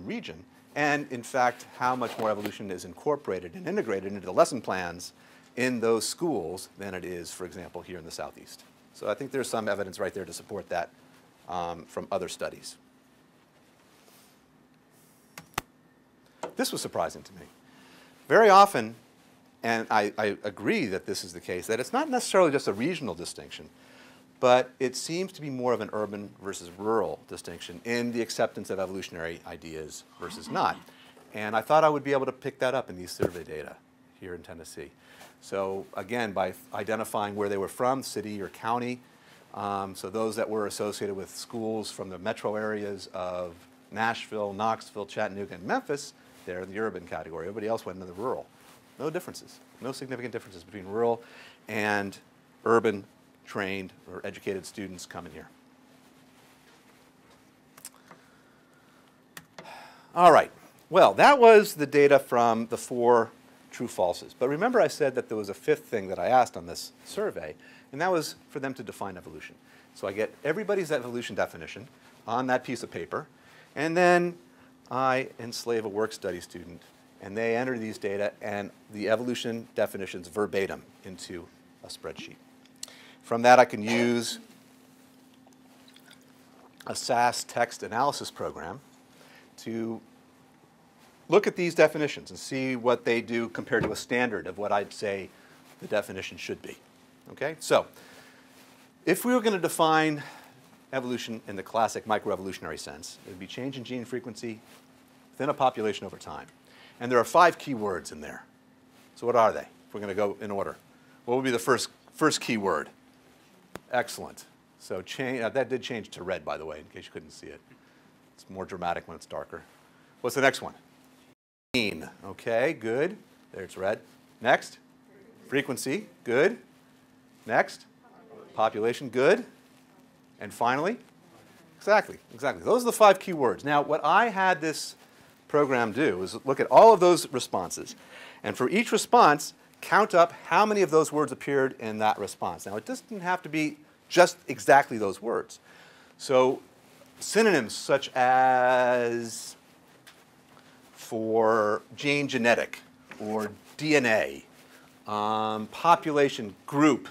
region. And, in fact, how much more evolution is incorporated and integrated into the lesson plans in those schools than it is, for example, here in the Southeast. So I think there's some evidence right there to support that from other studies. This was surprising to me. Very often, and I agree that this is the case, that it's not necessarily just a regional distinction, but it seems to be more of an urban versus rural distinction in the acceptance of evolutionary ideas versus not. And I thought I would be able to pick that up in these survey data here in Tennessee. So again, by identifying where they were from, city or county, so those that were associated with schools from the metro areas of Nashville, Knoxville, Chattanooga, and Memphis, they're in the urban category. Everybody else went into the rural. No differences, no significant differences between rural and urban trained or educated students coming here. All right, well, that was the data from the 4 true falses. But remember I said that there was a 5th thing that I asked on this survey, and that was for them to define evolution. So I get everybody's evolution definition on that piece of paper, and then I enslave a work study student, and they enter these data and the evolution definitions verbatim into a spreadsheet. From that, I can use a SAS text analysis program to look at these definitions and see what they do compared to a standard of what I'd say the definition should be. Okay? So, if we were going to define evolution in the classic microevolutionary sense, it would be change in gene frequency within a population over time. And there are 5 key words in there. So what are they, if we're going to go in order? What would be the first key word? Excellent. So that did change to red, by the way, in case you couldn't see it. It's more dramatic when it's darker. What's the next one? Gene. Okay, good. There it's red. Next? Frequency. Good. Next? Population. Good. And finally? Exactly. Those are the 5 key words. Now, what I had this program do is look at all of those responses, and for each response, count up how many of those words appeared in that response. Now, it doesn't have to be just exactly those words. So synonyms such as for gene genetic or DNA, population, group,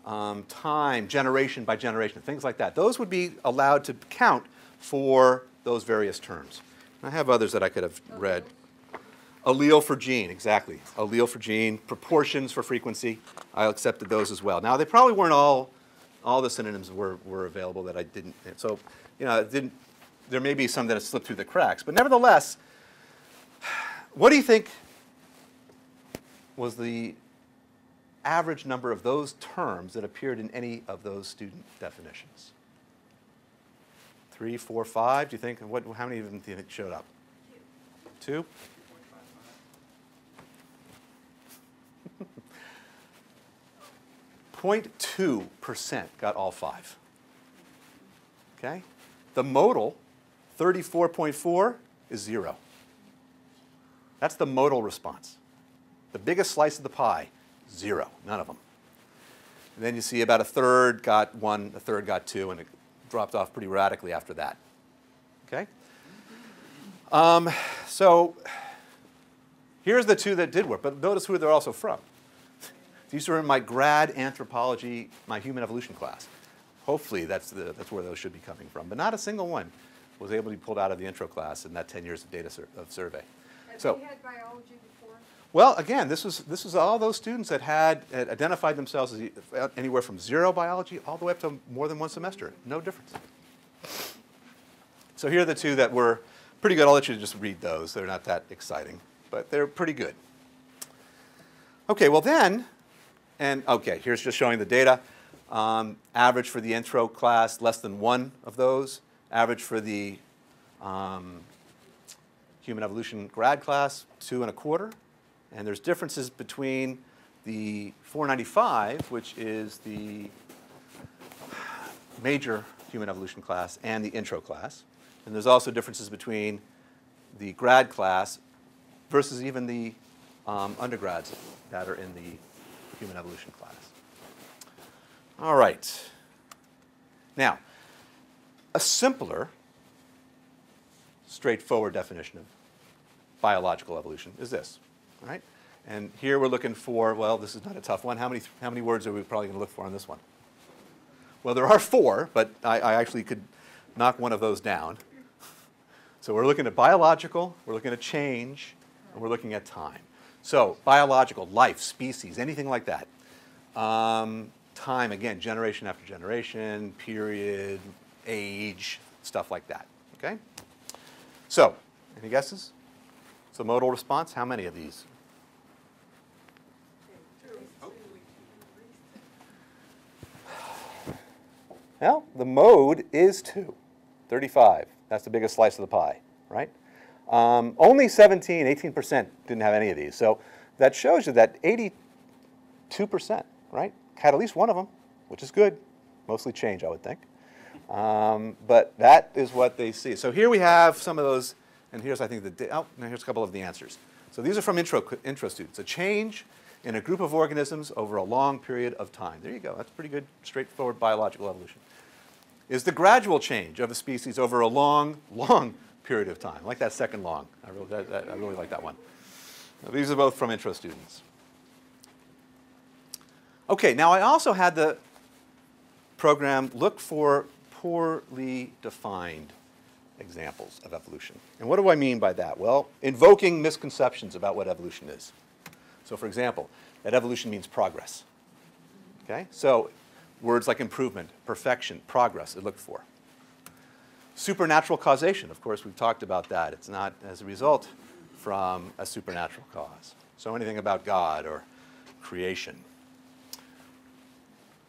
time, generation by generation, things like that. Those would be allowed to count for those various terms. I have others that I could have read. Allele for gene, exactly. Allele for gene, proportions for frequency. I accepted those as well. Now, they probably weren't all the synonyms were available that I didn't. So, you know, there may be some that have slipped through the cracks. But nevertheless, what do you think was the average number of those terms that appeared in any of those student definitions? 3, 4, 5, do you think? How many of them do you think showed up? 2? 0.2% got all 5. Okay? The modal, 34.4 is 0. That's the modal response. The biggest slice of the pie, 0, none of them. And then you see about a third got 1, a third got 2, and it dropped off pretty radically after that. Okay? So here's the 2 that did work, but notice who they're also from. These are in my grad anthropology, my human evolution class. Hopefully that's where those should be coming from. But not a single one was able to be pulled out of the intro class in that 10 years of data of survey. Have So, you had biology before? well, again, this was all those students that had identified themselves as anywhere from 0 biology all the way up to more than 1 semester. No difference. So here are the 2 that were pretty good. I'll let you just read those. They're not that exciting, but they're pretty good. Okay, well then, okay, here's just showing the data. Average for the intro class, less than 1 of those. Average for the human evolution grad class, 2.25. And there's differences between the 495, which is the major human evolution class, and the intro class. And there's also differences between the grad class versus even the undergrads that are in the human evolution class. All right. Now, a simpler, straightforward definition of biological evolution is this, all right? And here we're looking for, well, this is not a tough one. How many words are we probably going to look for on this one? Well, there are 4, but I actually could knock one of those down. So we're looking at biological, we're looking at change, and we're looking at time. So biological, life, species, anything like that. Time, again, generation after generation, period, age, stuff like that, okay? So, any guesses? So modal response, how many of these? Well, the mode is 2, 35. That's the biggest slice of the pie, right? Only 17, 18% didn't have any of these. So that shows you that 82%, right, had at least one of them, which is good. Mostly change, I would think. But that is what they see. So here we have some of those, and here's, I think, now here's a couple of the answers. So these are from intro students. A change in a group of organisms over a long period of time. There you go. That's pretty good, straightforward biological evolution. Is the gradual change of a species over a long, long period of time. I like that second long. I really like that one. Now, these are both from intro students. Okay, now I also had the program look for poorly defined examples of evolution. And what do I mean by that? Well, invoking misconceptions about what evolution is. So for example, that evolution means progress. Okay? So words like improvement, perfection, progress, it looked for. Supernatural causation, of course, we've talked about that. It's not as a result from a supernatural cause. So anything about God or creation.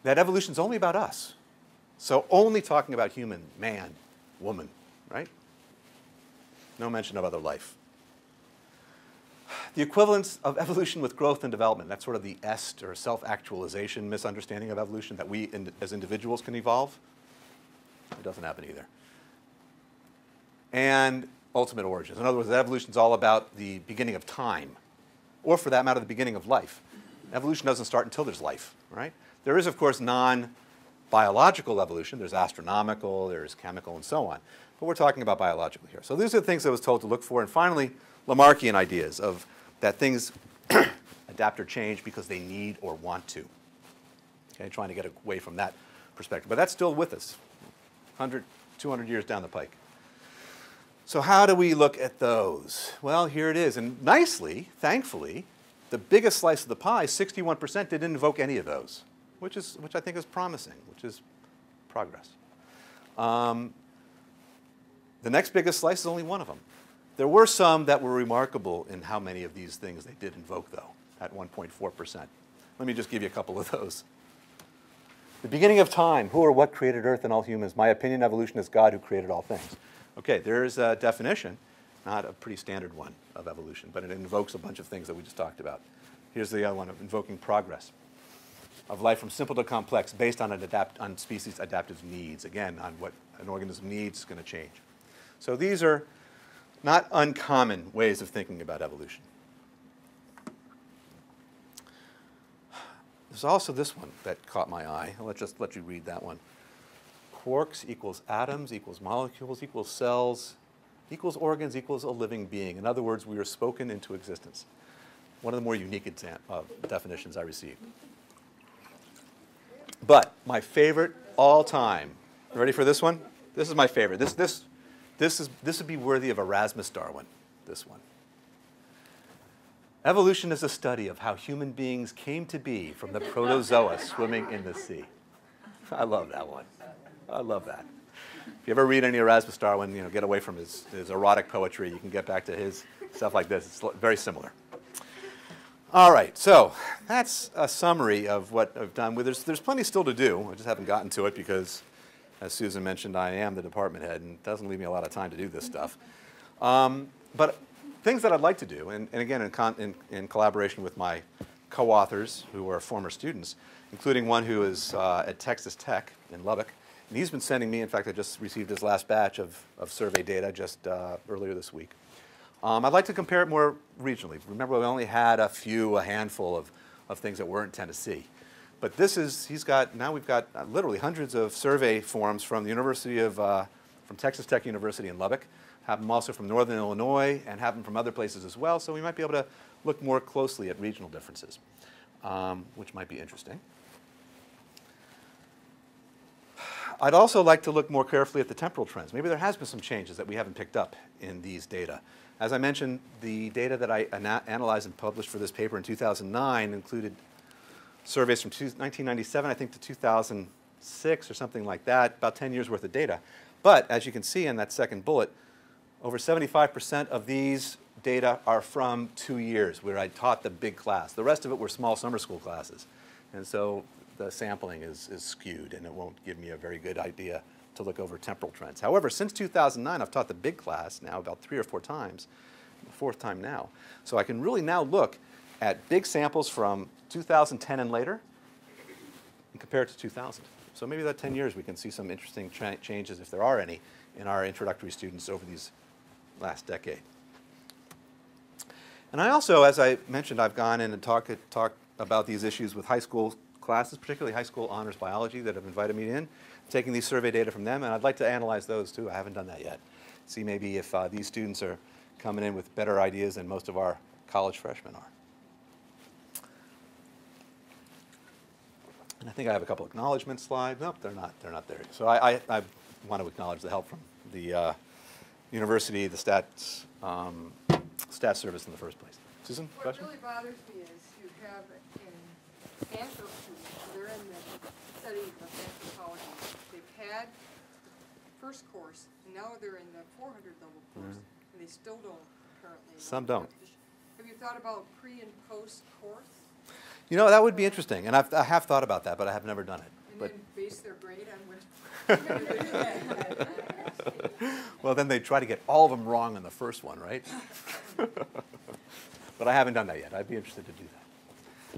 That evolution is only about us. So only talking about human, man, woman, right? No mention of other life. The equivalence of evolution with growth and development, that's sort of the est or self-actualization misunderstanding of evolution, that we as individuals can evolve. It doesn't happen either. And ultimate origins. In other words, evolution is all about the beginning of time, or for that matter, the beginning of life. Evolution doesn't start until there's life, right? There is, of course, non-biological evolution. There's astronomical, there's chemical, and so on. But we're talking about biological here. So these are the things I was told to look for. And finally, Lamarckian ideas of that things adapt or change because they need or want to. Okay, trying to get away from that perspective. But that's still with us, 100, 200 years down the pike. So how do we look at those? Well, here it is. And nicely, thankfully, the biggest slice of the pie, 61%, didn't invoke any of those, which I think is promising, which is progress. The next biggest slice is only one of them. There were some that were remarkable in how many of these things they did invoke, though, at 1.4%. Let me just give you a couple of those. The beginning of time. Who or what created Earth and all humans? My opinion, evolution is God who created all things. Okay, there's a definition, not a pretty standard one of evolution, but it invokes a bunch of things that we just talked about. Here's the other one of invoking progress of life from simple to complex based on species' adaptive needs. Again, on what an organism needs is going to change. So these are not uncommon ways of thinking about evolution. There's also this one that caught my eye. I'll just let you read that one. Quarks equals atoms equals molecules equals cells equals organs equals a living being. In other words, we are spoken into existence. One of the more unique definitions I received. But my favorite all time. You ready for this one? This is my favorite. This would be worthy of Erasmus Darwin, this one. Evolution is a study of how human beings came to be from the protozoa swimming in the sea. I love that one. I love that. If you ever read any Erasmus Darwin, get away from his erotic poetry. You can get back to his stuff like this. It's very similar. All right, so that's a summary of what I've done. There's plenty still to do. I just haven't gotten to it because, as Susan mentioned, I am the department head, and it doesn't leave me a lot of time to do this stuff. But things that I'd like to do, and again, in collaboration with my co-authors who are former students, including one who is at Texas Tech in Lubbock. And he's been sending me, in fact, I just received his last batch of survey data just earlier this week. I'd like to compare it more regionally. Remember, we only had a handful of things that weren't in Tennessee. But now we've got literally hundreds of survey forms from the from Texas Tech University in Lubbock, have them also from Northern Illinois, and have them from other places as well. So we might be able to look more closely at regional differences, which might be interesting. I'd also like to look more carefully at the temporal trends. Maybe there has been some changes that we haven't picked up in these data. As I mentioned, the data that I analyzed and published for this paper in 2009 included surveys from 1997, I think, to 2006 or something like that, about 10 years worth of data. But as you can see in that second bullet, over 75% of these data are from 2 years where I taught the big class. The rest of it were small summer school classes. And so the sampling is skewed, and it won't give me a very good idea to look over temporal trends. However, since 2009, I've taught the big class now about 3 or 4 times, the 4th time now. So I can really now look at big samples from 2010 and later and compare it to 2000. So maybe that 10 years we can see some interesting changes, if there are any, in our introductory students over these last decade. And I also, as I mentioned, I've gone in and talked about these issues with high school classes, particularly high school honors biology, that have invited me in, taking these survey data from them, and I'd like to analyze those too. I haven't done that yet. See maybe if these students are coming in with better ideas than most of our college freshmen are. And I think I have a couple acknowledgement slides. Nope, they're not there. So I want to acknowledge the help from the university, the stats service in the first place. Susan, question? What really bothers me is you have in anthropology, they're in the study of anthropology. They've had the first course, and now they're in the 400 level course, and they still don't currently. Some don't. Have you thought about pre and post course? You know, that would be interesting, and I have thought about that, but I have never done it. And But then base their grade on what. well, then they try to get all of them wrong in the first one, right? But I haven't done that yet. I'd be interested to do that.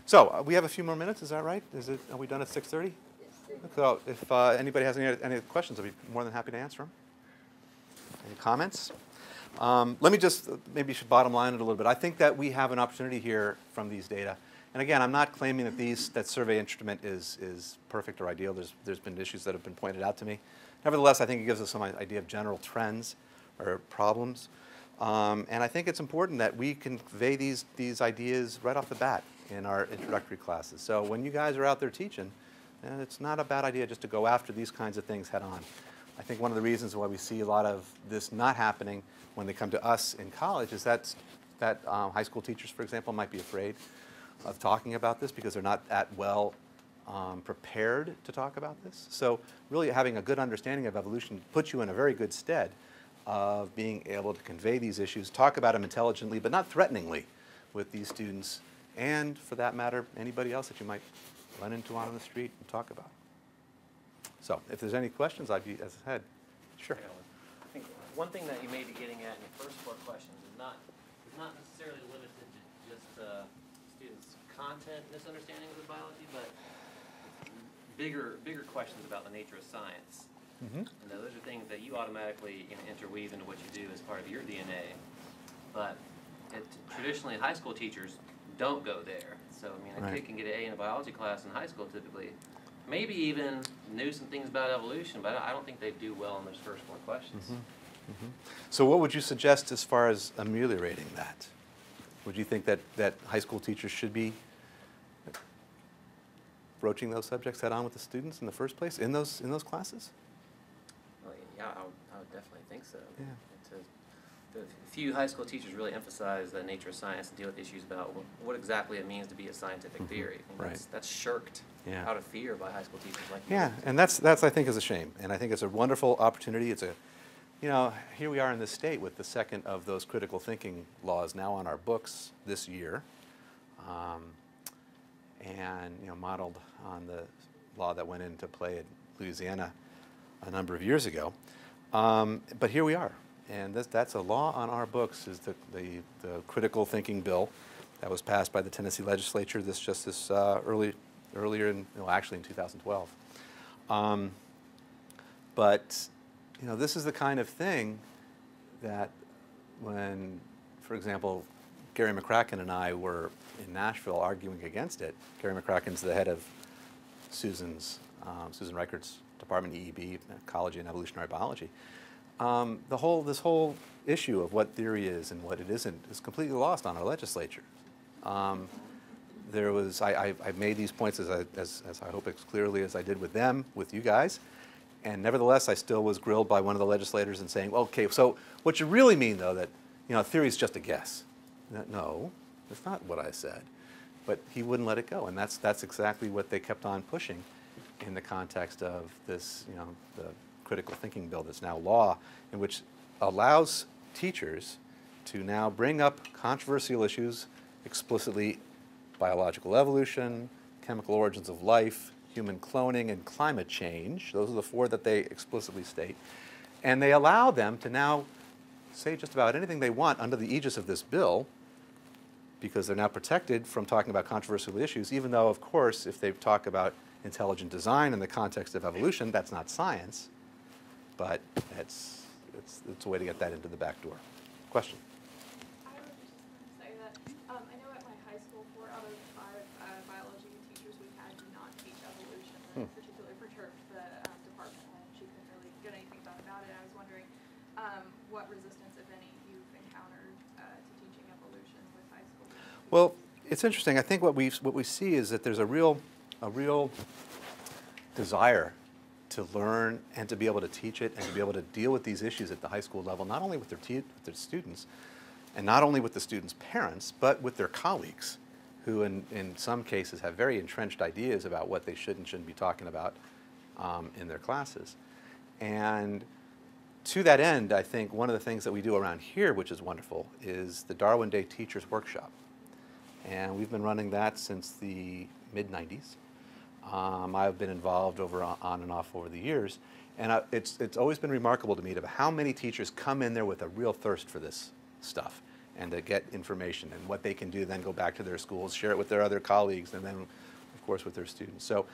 So we have a few more minutes. Is that right? Are we done at 6:30? Yes. So if anybody has any questions, I'd be more than happy to answer them. Any comments? Let me just maybe should bottom line it a little bit. I think that we have an opportunity here from these data. And again, I'm not claiming that that survey instrument is perfect or ideal. There's been issues that have been pointed out to me. Nevertheless, I think it gives us some idea of general trends or problems. And I think it's important that we convey these ideas right off the bat in our introductory classes. So when you guys are out there teaching, it's not a bad idea just to go after these kinds of things head on. I think one of the reasons why we see a lot of this not happening when they come to us in college is that high school teachers, for example, might be afraid of talking about this because they're not that well prepared to talk about this. So really having a good understanding of evolution puts you in a very good stead of being able to convey these issues, talk about them intelligently, but not threateningly with these students, and for that matter, anybody else that you might run into on the street and talk about. So if there's any questions, I'd be, as I said, sure. I think one thing that you may be getting at in your first 4 questions is not necessarily limited to just students' content misunderstandings of biology, but bigger questions about the nature of science. Mm-hmm. You know, those are things that you automatically interweave into what you do as part of your DNA. But traditionally, high school teachers don't go there. So, I mean, a kid can get an A in a biology class in high school typically. Maybe even knew some things about evolution, but I don't think they do well in those first 4 questions. Mm-hmm. Mm-hmm. So what would you suggest as far as ameliorating that? Would you think that high school teachers should be broaching those subjects head on with the students in the first place, in those classes? Well, yeah, I would definitely think so. Yeah. The few high school teachers really emphasize the nature of science and deal with issues about what exactly it means to be a scientific theory. I mean, that's shirked out of fear by high school teachers like you. Yeah, and that's I think is a shame, and I think it's a wonderful opportunity. It's a, you know, here we are in this state with the second of those critical thinking laws now on our books this year, and you know, modeled on the law that went into play in Louisiana a number of years ago. But here we are. And that's a law on our books, is the critical thinking bill that was passed by the Tennessee legislature earlier in, actually in 2012. But, you know, this is the kind of thing that when, for example, Gary McCracken and I were in Nashville arguing against it. Gary McCracken's the head of Susan Reichert's department, EEB, Ecology and Evolutionary Biology. This whole issue of what theory is and what it isn't is completely lost on our legislature. I made these points as I hope as clearly as I did with them, with you guys, and nevertheless I still was grilled by one of the legislators and saying, okay, so what you really mean though that, you know, theory is just a guess. No, that's not what I said. But he wouldn't let it go, and that's exactly what they kept on pushing in the context of this, you know, the critical thinking bill that's now law, in which allows teachers to now bring up controversial issues explicitly: biological evolution, chemical origins of life, human cloning, and climate change. Those are the 4 that they explicitly state. And they allow them to now say just about anything they want under the aegis of this bill, because they're now protected from talking about controversial issues, even though, of course, if they talk about intelligent design in the context of evolution, that's not science. But it's a way to get that into the back door. Question? I would just say that I know at my high school, 4 out of 5 biology teachers we had did not teach evolution. And it particularly perturbed the department, and she couldn't really get anything done about it. I was wondering what resistance, if any, you've encountered to teaching evolution with high school teachers. Well, it's interesting. I think what we see is that there's a real desire to learn and to be able to teach it and to be able to deal with these issues at the high school level, not only with their students, and not only with the students' parents, but with their colleagues, who in some cases have very entrenched ideas about what they should and shouldn't be talking about in their classes. And to that end, I think one of the things that we do around here, which is wonderful, is the Darwin Day Teachers Workshop. And we've been running that since the mid-90s. I've been involved on and off over the years, and it's always been remarkable to me to how many teachers come in there with a real thirst for this stuff and to get information, and what they can do then go back to their schools, share it with their other colleagues, and then, of course, with their students. So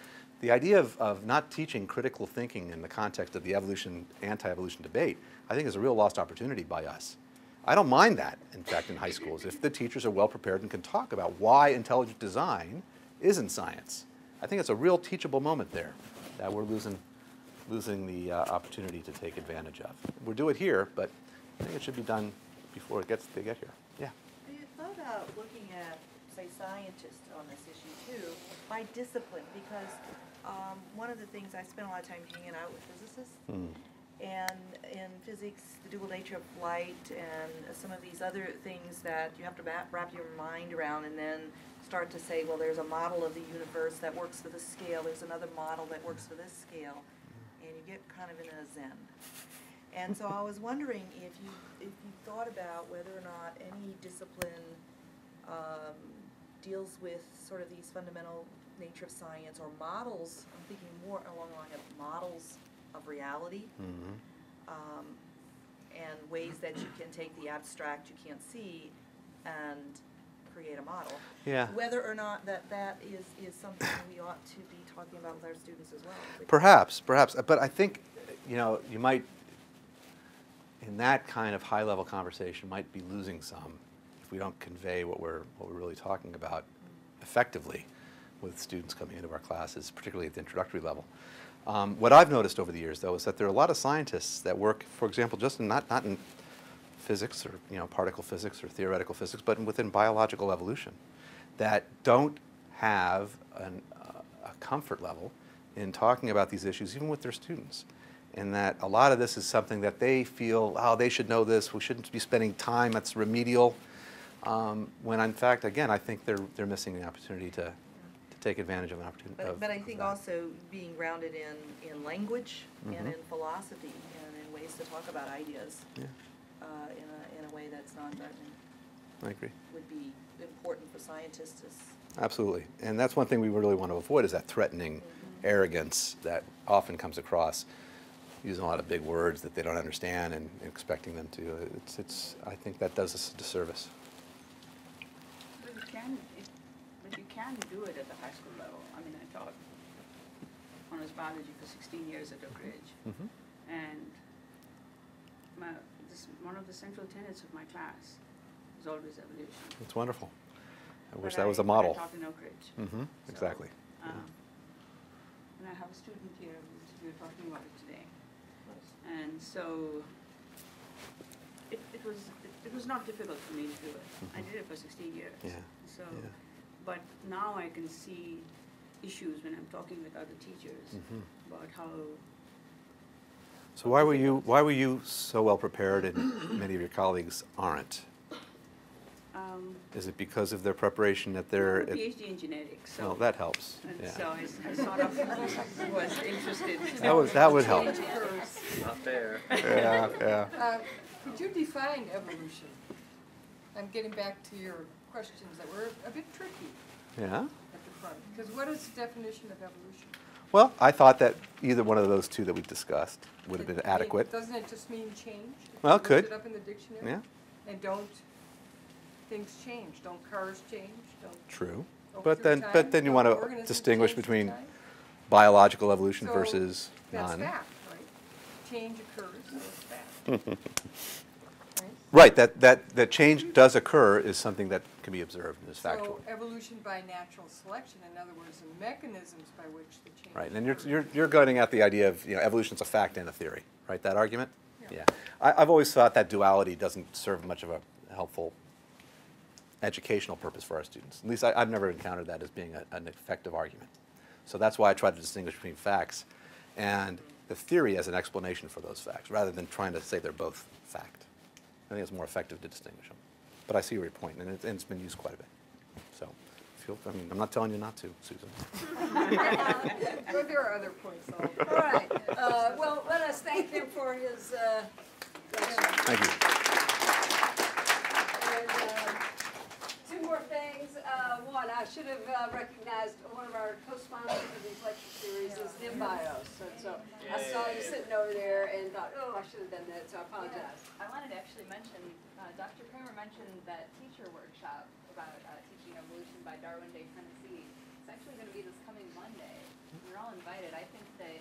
the idea of not teaching critical thinking in the context of the evolution, anti-evolution debate, I think is a real lost opportunity by us. I don't mind that, in fact, in high schools, if the teachers are well prepared and can talk about why intelligent design isn't science. I think it's a real teachable moment there that we're losing the opportunity to take advantage of. We'll do it here, but I think it should be done before they get here. Yeah. Have you thought about looking at, say, scientists on this issue too, by discipline? Because one of the things, I spend a lot of time hanging out with physicists, and in physics, the dual nature of light and some of these other things that you have to wrap your mind around, and then start to say, well, there's a model of the universe that works for this scale, there's another model that works for this scale, and you get kind of in a zen. And so I was wondering if you thought about whether or not any discipline deals with sort of these fundamental nature of science, or models. I'm thinking more along the line of models of reality, and ways that you can take the abstract you can't see and create a model. Yeah. Whether or not that is something we ought to be talking about with our students as well. Perhaps. But I think, you know, you might, in that kind of high-level conversation, might be losing some if we don't convey what we're really talking about effectively with students coming into our classes, particularly at the introductory level. What I've noticed over the years, though, is that there are a lot of scientists that work, for example, just in not in physics or, you know, particle physics or theoretical physics, but within biological evolution, that don't have a comfort level in talking about these issues, even with their students. And that a lot of this is something that they feel, oh, they should know this, we shouldn't be spending time that's remedial, when in fact, again, I think they're missing the opportunity to take advantage of an opportunity. But I think also being grounded in language and in philosophy and in ways to talk about ideas Yeah, in a way that's non-threatening I agree. would be important for scientists to Absolutely. And that's one thing we really want to avoid is that threatening arrogance that often comes across using a lot of big words that they don't understand and expecting them to. I think that does us a disservice. But you can do it at the high school level. I mean, I taught honors biology for 16 years at Oak Ridge. And one of the central tenets of my class is always evolution. It's wonderful. I wish But that was a model. I taught in Oak Ridge. So, Exactly. and I have a student here we were talking about it today. And so it was not difficult for me to do it. I did it for 16 years. Yeah. So, Yeah. but now I can see issues when I'm talking with other teachers about how. So why were you so well prepared and many of your colleagues aren't? Is it because of their preparation at their? I'm a PhD in genetics, so. Well, that helps. And Yeah. so I sort of was interested. That would help. Not fair. Yeah, yeah. Could you define evolution? I'm getting back to your questions that were a bit tricky Yeah. at the front. Because what is the definition of evolution? Well, I thought that either one of those two that we discussed would have been adequate. Doesn't it just mean change? If Well, you it could. looked it up in the dictionary? Yeah. And don't things change? Don't cars change? Don't True. over But through then time? you Don't organisms want to organisms distinguish change through between time? biological evolution So versus that's none. fact, right? Change occurs, so it's fact. Right, that change does occur is something that can be observed and is factual. So evolution by natural selection, in other words, the mechanisms by which the change. Right, and occurs. you're going at the idea of, you know, evolution's a fact and a theory, right, that argument? Yeah. I've always thought that duality doesn't serve much of a helpful educational purpose for our students. At least I've never encountered that as being an effective argument. So that's why I try to distinguish between facts and the theory as an explanation for those facts, rather than trying to say they're both fact. I think it's more effective to distinguish them. But I see your point, and it's been used quite a bit. So, I'm not telling you not to, Susan. But there are other points, though. All right, well, let us thank him for his lecture. Thank you. And two more things. One, I should have recognized one of our co-sponsors of these lecture series is NIMBIOS. So I saw you sitting over there and thought, oh, I should have done that, so I apologize. I wanted to actually mention, Dr. Kramer mentioned that teacher workshop about teaching evolution by Darwin Day, Tennessee. It's actually going to be this coming Monday. You're all invited. I think that